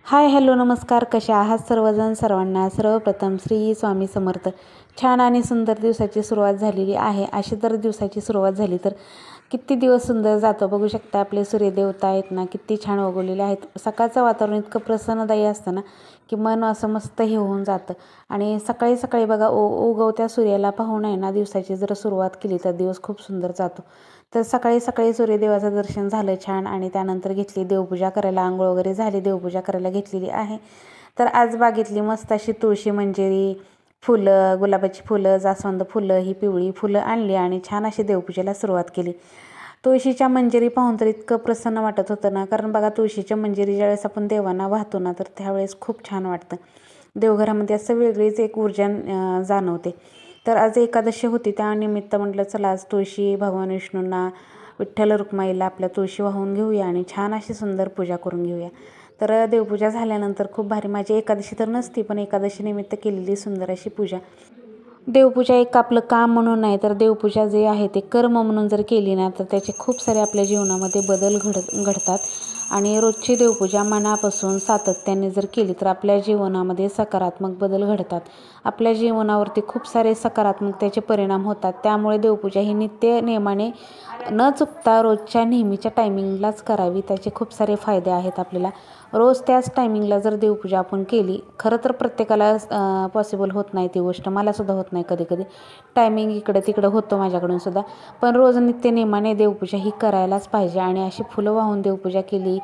Hi hello नमस्कार. कशा आहात सर्वजण? सर्वांना सर्वप्रथम श्री स्वामी समर्थ. छान आणि सुंदर दिवसाची सुरुवात झालेली आहे. अशी तर दिवसाची सुरुवात झाली तर किती दिवस सुंदर जातो. बघू शकता आपले सूर्यदेवता आहेत ना, किती छान उगवलेले आहेत. सकाळचं वातावरण इतकं प्रसन्नदायी असतं ना की मन असं मस्त हे होऊन जातं. आणि सकाळी सकाळी बघा उगवत्या सूर्याला पाहून आहे ना दिवसाची जर सुरुवात केली तर दिवस खूप सुंदर जातो. तर सकाळी सकाळी सूर्यदेवाचं दर्शन झालं छान आणि त्यानंतर घेतली देवपूजा करायला. आंघोळ वगैरे झाली, देवपूजा करायला घेतलेली आहे. तर आज बागेतली मस्त अशी तुळशी मंजिरी, फुलं, गुलाबाची फुलं, जास्वंद फुलं, ही पिवळी फुलं आणली आणि छान अशी देवपूजेला सुरुवात केली. तुळशीच्या मंजिरी पाहून तर इतकं प्रसन्न वाटत होतं ना, कारण बघा तुळशीच्या मंजिरी ज्यावेळेस आपण देवांना वाहतो ना तर त्यावेळेस खूप छान वाटतं. देवघरामध्ये असं वेगळीच एक ऊर्जा जाणवते. तर आज एकादशी होती, त्यानिमित्त म्हटलं चला आज तुळशी भगवान विष्णूंना, विठ्ठल रुक्माईला आपल्या तुळशी वाहून घेऊया आणि छान अशी सुंदर पूजा करून घेऊया. तर देवपूजा झाल्यानंतर खूप भारी, माझी एकादशी तर नसती पण एकादशी निमित्त केलेली सुंदर अशी पूजा. देवपूजा एक आपलं काम म्हणून नाही तर देवपूजा जे आहे ते कर्म म्हणून जर केली ना तर त्याचे खूप सारे आपल्या जीवनामध्ये बदल घडतात. आणि रोजची देवपूजा मनापासून सातत्याने जर केली तर आपल्या जीवनामध्ये सकारात्मक बदल घडतात. आपल्या जीवनावरती खूप सारे सकारात्मक त्याचे परिणाम होतात. त्यामुळे देवपूजा ही नित्य नियमाने न चुकता रोजच्या नेहमीच्या टायमिंगलाच करावी. त्याचे खूप सारे फायदे आहेत आपल्याला. रोज त्याच टायमिंगला जर देवपूजा आपण केली, खरं तर प्रत्येकाला पॉसिबल होत नाही ती गोष्ट, मलासुद्धा होत नाही कधी कधी. टायमिंग इकडं तिकडं होतं माझ्याकडून सुद्धा, पण रोज नित्यनेमाने देवपूजा ही करायलाच पाहिजे. आणि अशी फुलं वाहून देवपूजा केली,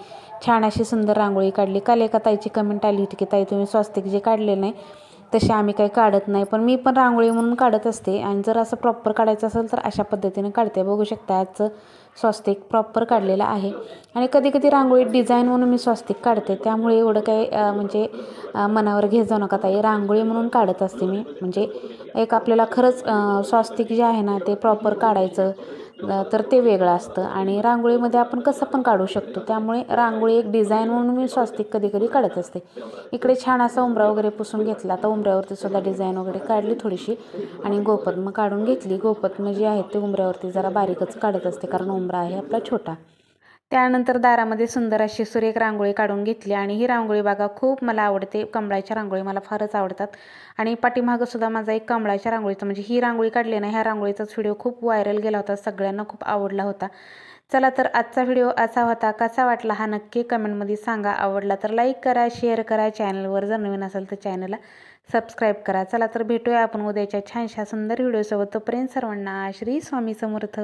छान अशी सुंदर रांगोळी काढली. काल एका ताईची कमेंट आली होती की ताई तुम्ही स्वस्तिक जे काढले नाही तसे आम्ही काही काढत नाही, पण मी पण रांगोळी म्हणून काढत असते. आणि जर असं प्रॉपर काढायचं असेल तर अशा पद्धतीने काढते. बघू शकता आजचं स्वस्तिक प्रॉपर काढलेलं आहे. आणि कधी कधी रांगोळी डिझाईन म्हणून मी स्वस्तिक काढते, त्यामुळे एवढं काही म्हणजे मनावर घेत जाऊ नका ताई. रांगोळी म्हणून काढत असते मी. म्हणजे एक आपल्याला खरंच स्वस्तिक जे आहे ना ते प्रॉपर काढायचं तर ते वेगळं असतं. आणि रांगोळीमध्ये आपण कसं पण काढू शकतो, त्यामुळे रांगोळी एक डिझाईन म्हणून मी स्वस्तिक कधी कधी काढत असते. इकडे छान असा उंबरा वगैरे पुसून घेतला. आता उंबऱ्यावरती सुद्धा डिझाईन वगैरे काढली थोडीशी आणि गोपद्म काढून घेतली. गोपद्म जे आहेत ते उंबऱ्यावरती जरा बारीकच काढत असते कारण उंबरा आहे आपला छोटा. त्यानंतर दारामध्ये सुंदर अशी सुरेख रांगोळी काढून घेतली. आणि ही रांगोळी बघा खूप मला आवडते. कमळाच्या रांगोळी मला फारच आवडतात. आणि पाठीमागं सुद्धा माझा एक कमळाच्या रांगोळीचा, म्हणजे ही रांगोळी काढली ना, ह्या रांगोळीचाच व्हिडिओ खूप व्हायरल गेला होता, सगळ्यांना खूप आवडला होता. चला तर आजचा व्हिडिओ असा होता. कसा वाटला हा नक्की कमेंटमध्ये सांगा. आवडला तर लाईक करा, शेअर करा. चॅनलवर जर नवीन असेल तर चॅनलला सबस्क्राईब करा. चला तर भेटूया आपण उद्याच्या छानशा सुंदर व्हिडिओसोबत. तोपर्यंत सर्वांना श्री स्वामी समर्थ.